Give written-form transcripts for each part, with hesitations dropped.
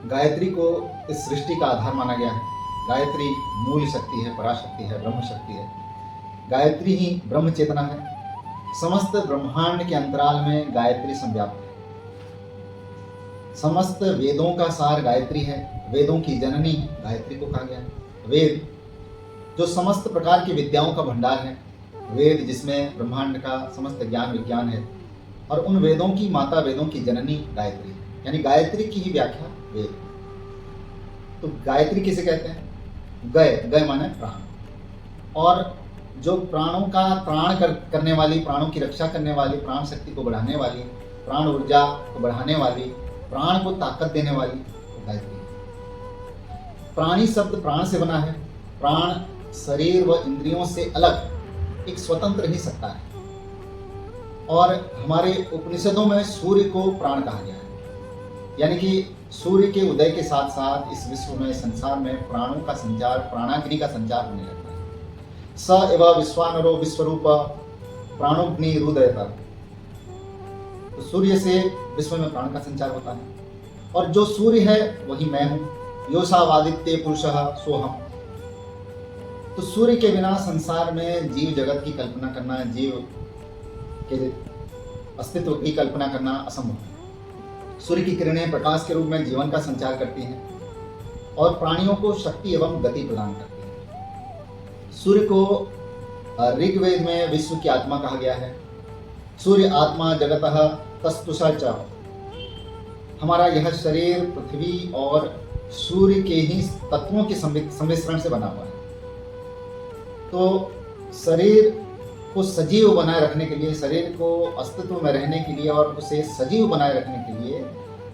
गायत्री को इस सृष्टि का आधार माना गया है। गायत्री मूल शक्ति है, पराशक्ति है, ब्रह्म शक्ति है। गायत्री ही ब्रह्म चेतना है। समस्त ब्रह्मांड के अंतराल में गायत्री संव्याप्त है। समस्त वेदों का सार गायत्री है। वेदों की जननी गायत्री को कहा गया है। वेद जो समस्त प्रकार की विद्याओं का भंडार है, वेद जिसमें ब्रह्मांड का समस्त ज्ञान विज्ञान है, और उन वेदों की माता, वेदों की जननी गायत्री है। यानी गायत्री की ही व्याख्या वेद। तो गायत्री किसे कहते हैं? गय, गय माने प्राण। और जो प्राणों का करने वाली, प्राणों की रक्षा करने वाली, प्राण शक्ति को बढ़ाने वाली, प्राण ऊर्जा को बढ़ाने वाली, प्राण को ताकत देने वाली गायत्री है। प्राणी शब्द प्राण से बना है। प्राण शरीर व इंद्रियों से अलग एक स्वतंत्र ही सत्ता है। और हमारे उपनिषदों में सूर्य को प्राण कहा गया है। यानी कि सूर्य के उदय के साथ साथ इस विश्व में, संसार में प्राणों का संचार, प्राणाग्नि का संचार होने लगता है। स एव विश्वानरो विश्वरूप प्राणोग्नि रुदयता। तो सूर्य से विश्व में प्राण का संचार होता है। और जो सूर्य है वही मैं हूं। योषावादित्य पुरुषः सोहम। तो सूर्य के बिना संसार में जीव जगत की कल्पना करना, जीव के अस्तित्व की कल्पना करना असंभव है। सूर्य की किरणें प्रकाश के रूप में जीवन का संचार करती हैं और प्राणियों को शक्ति एवं गति प्रदान करती हैं। सूर्य को ऋग्वेद में विश्व की आत्मा कहा गया है। सूर्य आत्मा जगतः तस्तुषा च। हमारा यह शरीर पृथ्वी और सूर्य के ही तत्वों के सम्मिश्रण से बना हुआ है। तो शरीर को सजीव बनाए रखने के लिए, शरीर को अस्तित्व में रहने के लिए और उसे सजीव बनाए रखने के लिए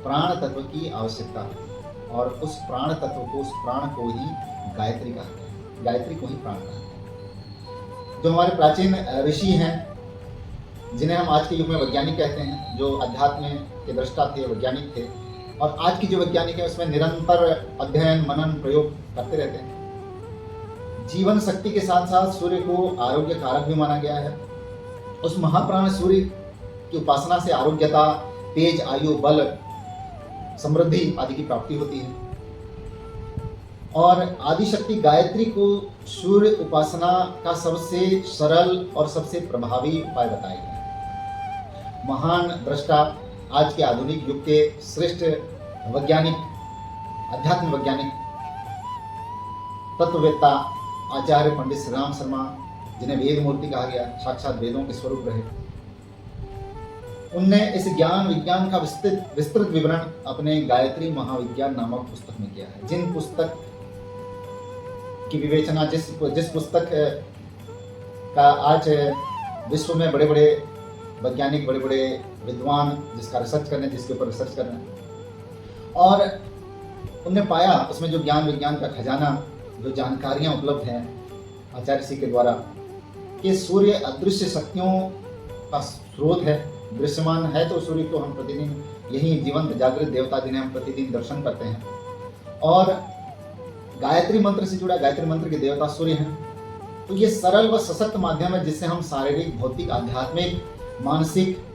प्राण तत्व की आवश्यकता है। और उस प्राण तत्व को, उस प्राण को ही गायत्री कहा गया है। गायत्री को ही प्राण कहा गया है। जो हमारे प्राचीन ऋषि हैं, जिन्हें हम आज के युग में वैज्ञानिक कहते हैं, जो अध्यात्म के दृष्टा थे, वैज्ञानिक थे, और आज की जो वैज्ञानिक है उसमें निरंतर अध्ययन, मनन, प्रयोग करते रहते हैं। जीवन शक्ति के साथ साथ सूर्य को आरोग्य कारक भी माना गया है। उस महाप्राण सूर्य की उपासना से आरोग्यता, तेज, आयु, बल, समृद्धि आदि की प्राप्ति होती है। और आदिशक्ति गायत्री को सूर्य उपासना का सबसे सरल और सबसे प्रभावी उपाय बताया गया है। महान दृष्टा, आज के आधुनिक युग के श्रेष्ठ वैज्ञानिक, अध्यात्म वैज्ञानिक, तत्ववेत्ता आचार्य पंडित श्री राम शर्मा, जिन्हें वेद मूर्ति कहा गया, साक्षात वेदों के स्वरूप रहे, उनने इस ज्ञान विज्ञान का विस्तृत विवरण अपने गायत्री महाविज्ञान नामक पुस्तक में किया है। जिन पुस्तक की विवेचना, जिस पुस्तक का आज विश्व में बड़े बड़े वैज्ञानिक, बड़े बड़े विद्वान जिसका रिसर्च कर रहे हैं, जिसके ऊपर रिसर्च कर रहे हैं, और उनने पाया उसमें जो ज्ञान विज्ञान का खजाना, जो जानकारियां उपलब्ध हैं आचार्य जी के द्वारा, कि सूर्य अदृश्य शक्तियों का स्रोत है। दृश्यमान है तो सूर्य को हम प्रतिदिन, यही जीवंत जागृत देवता जिन्हें हम प्रतिदिन दर्शन करते हैं, और गायत्री मंत्र से जुड़ा, गायत्री मंत्र के देवता सूर्य हैं। तो ये सरल व सशक्त माध्यम है जिससे हम शारीरिक, भौतिक, आध्यात्मिक, मानसिक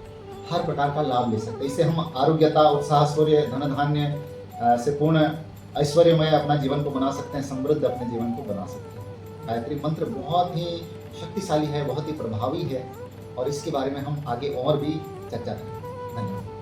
हर प्रकार का लाभ ले सकते हैं। इससे हम आरोग्यता, उत्साह, शौर्य, धन धान्य से पूर्ण ऐश्वर्यमय अपना जीवन को बना सकते हैं, समृद्ध अपने जीवन को बना सकते हैं। गायत्री मंत्र बहुत ही शक्तिशाली है, बहुत ही प्रभावी है, और इसके बारे में हम आगे और भी चर्चा करेंगे। धन्यवाद।